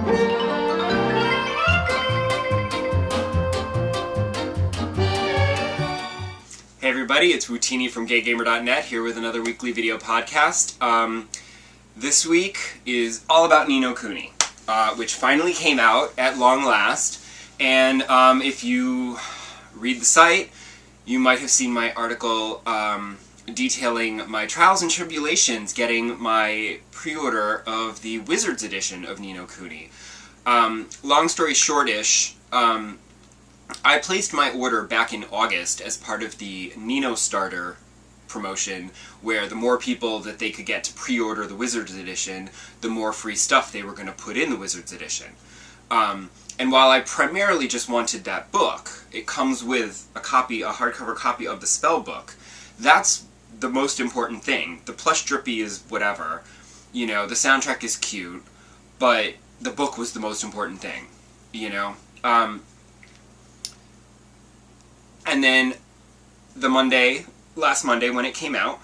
Hey everybody, it's Wootini from GayGamer.net here with another weekly video podcast. This week is all about Ni No Kuni, which finally came out at long last. And if you read the site, you might have seen my article detailing my trials and tribulations getting my pre-order of the Wizards edition of Ni No Kuni. Long story shortish, I placed my order back in August as part of the Ni No Starter promotion, where the more people that they could get to pre-order the Wizards edition, the more free stuff they were going to put in the Wizards edition. And while I primarily just wanted that book, it comes with a hardcover copy of the spellbook. That's the most important thing. The plush drippy is whatever. You know, the soundtrack is cute, but the book was the most important thing, you know? And then last Monday when it came out,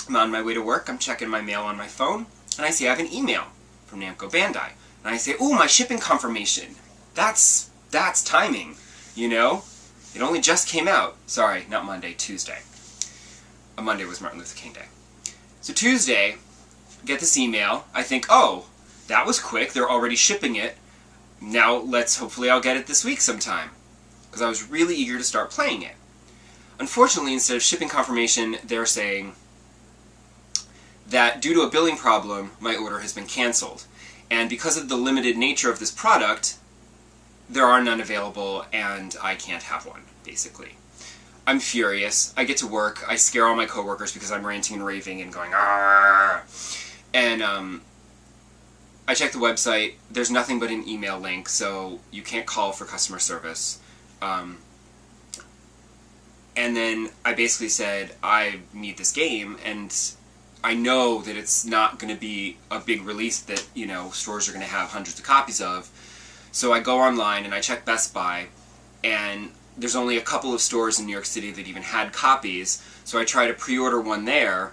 I'm on my way to work, I'm checking my mail on my phone, and I see I have an email from Namco Bandai. And I say, ooh, my shipping confirmation. That's timing, you know? It only just came out. Sorry, not Monday, Tuesday. Monday was Martin Luther King Day. So Tuesday, get this email, I think, oh, that was quick, they're already shipping it. Now hopefully I'll get it this week sometime. Because I was really eager to start playing it. Unfortunately, instead of shipping confirmation, they're saying that due to a billing problem, my order has been canceled. And because of the limited nature of this product, there are none available, and I can't have one, basically. I'm furious. I get to work, I scare all my coworkers because I'm ranting and raving and going, "Arr!" And I check the website, there's nothing but an email link, so you can't call for customer service. And then I basically said, I need this game, and I know that it's not going to be a big release that, you know, stores are going to have hundreds of copies of. So I go online and I check Best Buy, and there's only a couple of stores in New York City that even had copies, so I try to pre-order one there,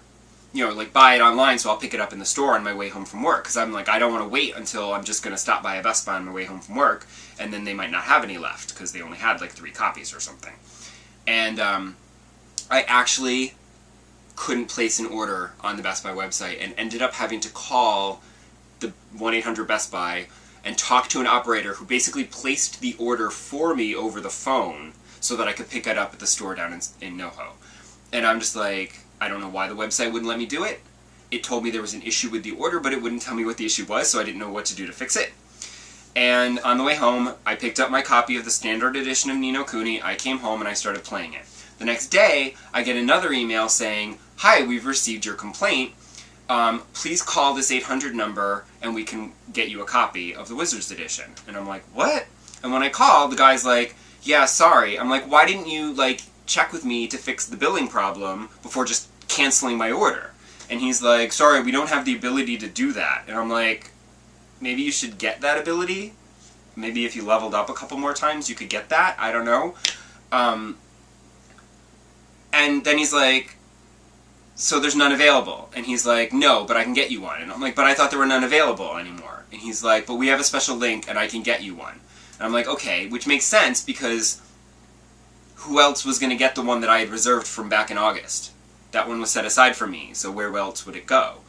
you know, like buy it online so I'll pick it up in the store on my way home from work, because I'm like, I don't want to wait until I'm just going to stop by a Best Buy on my way home from work, and then they might not have any left, because they only had like 3 copies or something. And I actually couldn't place an order on the Best Buy website, and ended up having to call the 1-800 Best Buy and talk to an operator who basically placed the order for me over the phone so that I could pick it up at the store down in NoHo. And I'm just like, I don't know why the website wouldn't let me do it. It told me there was an issue with the order, but it wouldn't tell me what the issue was, so I didn't know what to do to fix it. And on the way home, I picked up my copy of the standard edition of Ni No Kuni, I came home and I started playing it. The next day, I get another email saying, "Hi, we've received your complaint. Please call this 800 number and we can get you a copy of the Wizards edition." And I'm like, what? And when I call, the guy's like, "Yeah, sorry." I'm like, why didn't you, like, check with me to fix the billing problem before just canceling my order? And he's like, "Sorry, we don't have the ability to do that." And I'm like, maybe you should get that ability? Maybe if you leveled up a couple more times, you could get that? I don't know. And then he's like, "So there's none available?" And he's like, "No, but I can get you one." And I'm like, "But I thought there were none available anymore." And he's like, "But we have a special link and I can get you one." And I'm like, okay, which makes sense because who else was going to get the one that I had reserved from back in August? That one was set aside for me, so where else would it go?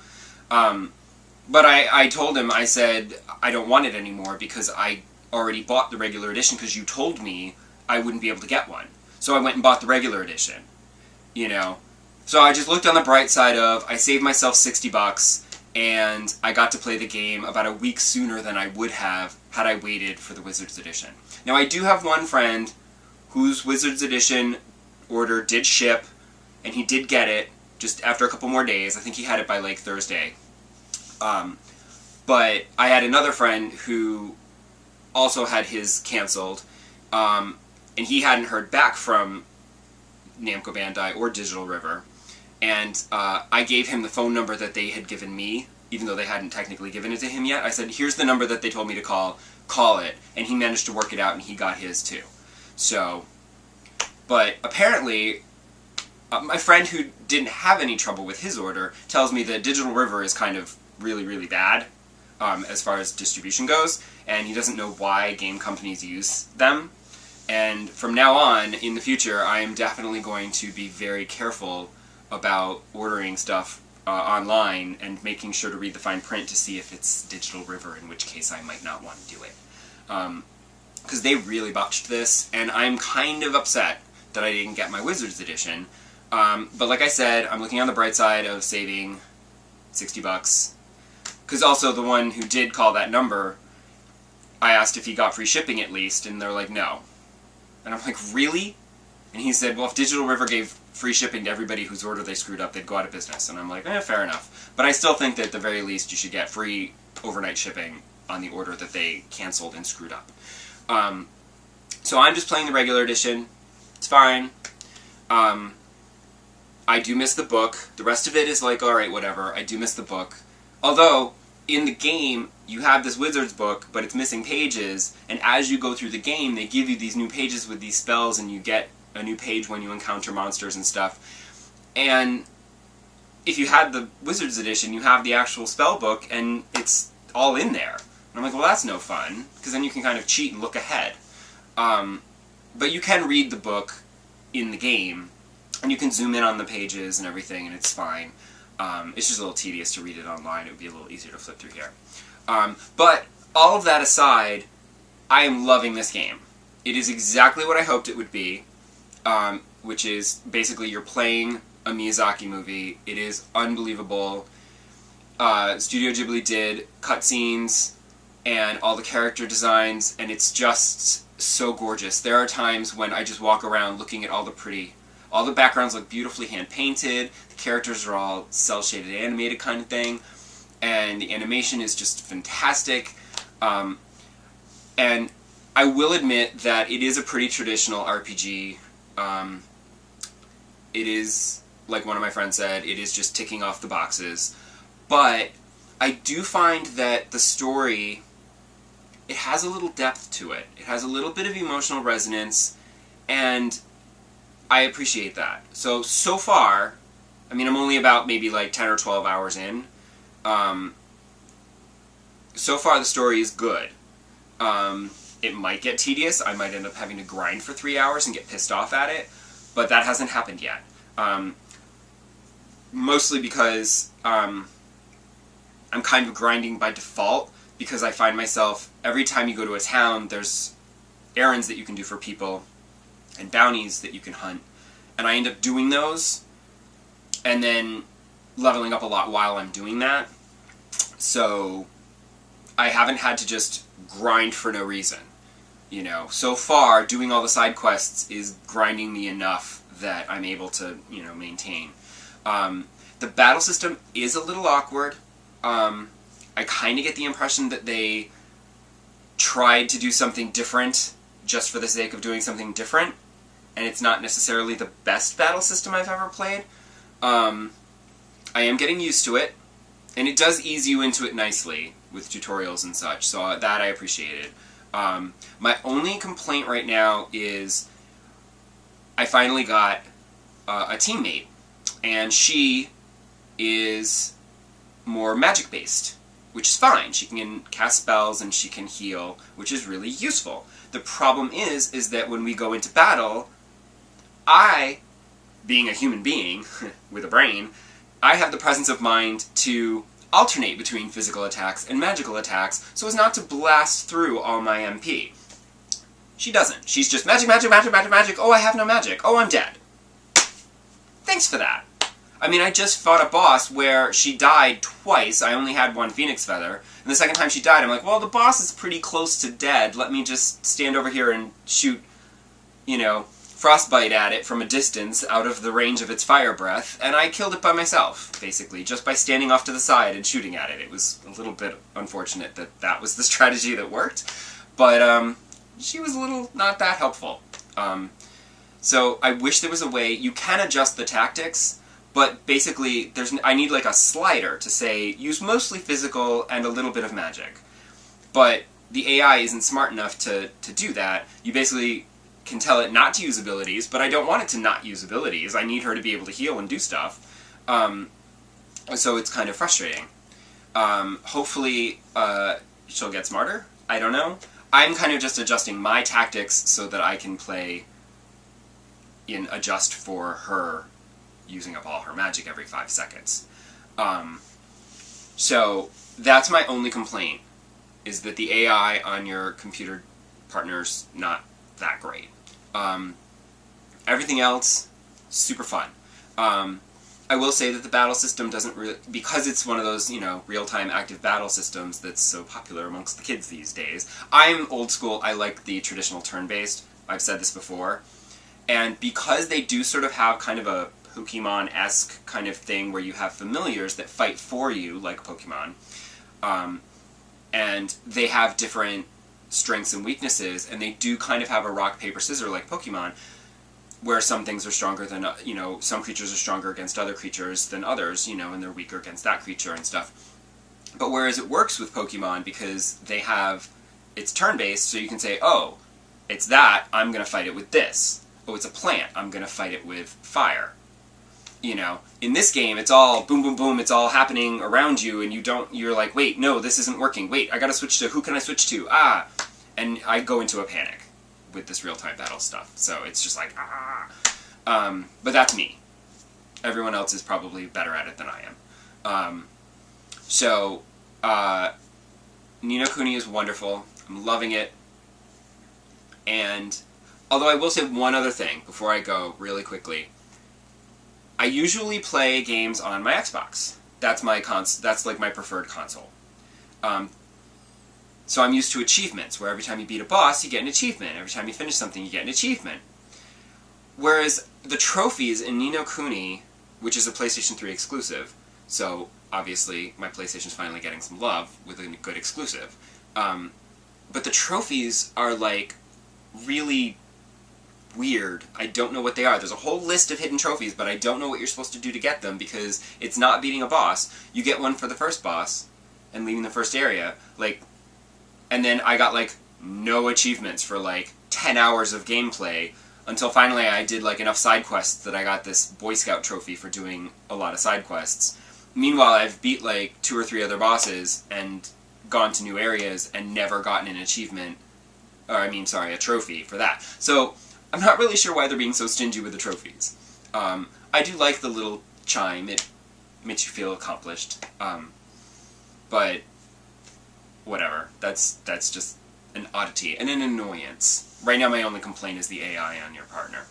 But I told him, I said, I don't want it anymore because I already bought the regular edition because you told me I wouldn't be able to get one. So I went and bought the regular edition, you know. So I just looked on the bright side of, I saved myself $60, and I got to play the game about a week sooner than I would have had I waited for the Wizards edition. Now I do have one friend whose Wizards edition order did ship, and he did get it just after a couple more days. I think he had it by like Thursday. But I had another friend who also had his canceled, and he hadn't heard back from Namco Bandai or Digital River. And I gave him the phone number that they had given me, even though they hadn't technically given it to him yet. I said, here's the number that they told me to call it, and he managed to work it out, and he got his too. So, but apparently, my friend who didn't have any trouble with his order tells me that Digital River is kind of really, really bad. as far as distribution goes, and he doesn't know why game companies use them. And from now on, in the future, I am definitely going to be very careful about ordering stuff online and making sure to read the fine print to see if it's Digital River, in which case I might not want to do it. Because they really botched this, and I'm kind of upset that I didn't get my Wizards edition. But like I said, I'm looking on the bright side of saving $60. Because also the one who did call that number, I asked if he got free shipping at least, and they're like, no. And I'm like, really? And he said, well, if Digital River gave free shipping to everybody whose order they screwed up, they'd go out of business. And I'm like, fair enough. But I still think that at the very least you should get free overnight shipping on the order that they canceled and screwed up. So I'm just playing the regular edition. It's fine. I do miss the book. The rest of it is like, alright, whatever. I do miss the book. Although, in the game, you have this Wizards book, but it's missing pages, and as you go through the game, they give you these new pages with these spells, and you get a new page when you encounter monsters and stuff. And if you had the Wizards edition, you have the actual spell book, and it's all in there. And I'm like, well, that's no fun, because then you can kind of cheat and look ahead. But you can read the book in the game, and you can zoom in on the pages and everything, and it's fine. It's just a little tedious to read it online. It would be a little easier to flip through here. But all of that aside, I am loving this game. It is exactly what I hoped it would be, which is basically you're playing a Miyazaki movie. It is unbelievable. Studio Ghibli did cutscenes and all the character designs, and it's just so gorgeous. There are times when I just walk around looking at all the backgrounds look beautifully hand-painted, the characters are all cel-shaded animated kind of thing, and the animation is just fantastic. And I will admit that it is a pretty traditional RPG. It is, like one of my friends said, it is just ticking off the boxes. But I do find that the story, it has a little depth to it. It has a little bit of emotional resonance, and I appreciate that. So far, I mean, I'm only about maybe like 10 or 12 hours in. So far, the story is good. It might get tedious. I might end up having to grind for 3 hours and get pissed off at it, but that hasn't happened yet. Mostly because I'm kind of grinding by default, because I find myself, every time you go to a town, there's errands that you can do for people, and bounties that you can hunt, and I end up doing those, and then leveling up a lot while I'm doing that. So I haven't had to just grind for no reason. You know, so far, doing all the side quests is grinding me enough that I'm able to, you know, maintain. The battle system is a little awkward. I kind of get the impression that they tried to do something different just for the sake of doing something different, and it's not necessarily the best battle system I've ever played. I am getting used to it, and it does ease you into it nicely with tutorials and such, so that I appreciated. My only complaint right now is I finally got a teammate, and she is more magic-based, which is fine. She can cast spells and she can heal, which is really useful. The problem is that when we go into battle, I, being a human being with a brain, I have the presence of mind to alternate between physical attacks and magical attacks so as not to blast through all my MP. She doesn't. She's just magic, magic, magic, magic, magic. Oh, I have no magic. Oh, I'm dead. Thanks for that. I mean, I just fought a boss where she died twice. I only had one Phoenix Feather. And the second time she died, I'm like, well, the boss is pretty close to dead. Let me just stand over here and shoot, you know, frostbite at it from a distance out of the range of its fire breath. And I killed it by myself, basically, just by standing off to the side and shooting at it. It was a little bit unfortunate that that was the strategy that worked. But, she was a little not that helpful. So I wish there was a way, you can adjust the tactics, but basically I need like a slider to say use mostly physical and a little bit of magic. But the AI isn't smart enough to do that. You basically can tell it not to use abilities, but I don't want it to not use abilities. I need her to be able to heal and do stuff. So it's kind of frustrating. Hopefully, she'll get smarter. I don't know. I'm kind of just adjusting my tactics so that I can play and adjust for her using up all her magic every 5 seconds. So that's my only complaint, is that the AI on your computer partner's not that great. Everything else, super fun. I will say that the battle system doesn't really, because it's one of those, you know, real-time active battle systems that's so popular amongst the kids these days. I'm old school, I like the traditional turn-based, I've said this before, and because they do sort of have kind of a Pokemon-esque kind of thing where you have familiars that fight for you, like Pokemon, and they have different strengths and weaknesses, and they do kind of have a rock, paper, scissors like Pokemon, where some things are stronger than, you know, some creatures are stronger against other creatures than others, you know, and they're weaker against that creature and stuff. But whereas it works with Pokemon because they have, it's turn-based, so you can say, oh, it's that, I'm going to fight it with this. Oh, it's a plant, I'm going to fight it with fire. You know, in this game, it's all boom, boom, boom, it's all happening around you, and you're like, wait, no, this isn't working. Wait, I gotta switch to, who can I switch to? Ah! And I go into a panic with this real-time battle stuff. So it's just like, ah! But that's me. Everyone else is probably better at it than I am. Ni No Kuni is wonderful. I'm loving it. And, although I will say one other thing before I go really quickly. I usually play games on my Xbox. That's my that's like my preferred console. So I'm used to achievements, where every time you beat a boss, you get an achievement. Every time you finish something, you get an achievement. Whereas the trophies in Ni No Kuni, which is a PlayStation 3 exclusive, so obviously my PlayStation's finally getting some love with a good exclusive, but the trophies are like really weird. I don't know what they are. There's a whole list of hidden trophies, but I don't know what you're supposed to do to get them, because it's not beating a boss. You get one for the first boss, and leaving the first area, like, and then I got, like, no achievements for, like, 10 hours of gameplay, until finally I did, like, enough side quests that I got this Boy Scout trophy for doing a lot of side quests. Meanwhile, I've beat, like, 2 or 3 other bosses, and gone to new areas, and never gotten an achievement, or, I mean, sorry, a trophy for that. So, I'm not really sure why they're being so stingy with the trophies. I do like the little chime, it makes you feel accomplished, but whatever, that's just an oddity, and an annoyance. Right now my only complaint is the AI on your partner,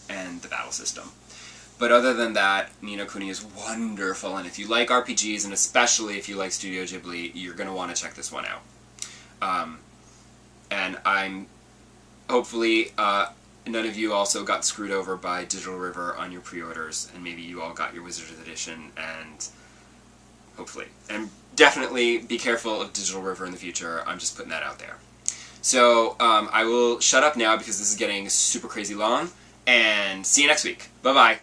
and the battle system. But other than that, Ni No Kuni is wonderful, and if you like RPGs, and especially if you like Studio Ghibli, you're going to want to check this one out. And I'm hopefully, none of you also got screwed over by Digital River on your pre-orders, and maybe you all got your Wizards Edition, and hopefully. And definitely be careful of Digital River in the future. I'm just putting that out there. So, I will shut up now because this is getting super crazy long, and see you next week. Bye-bye.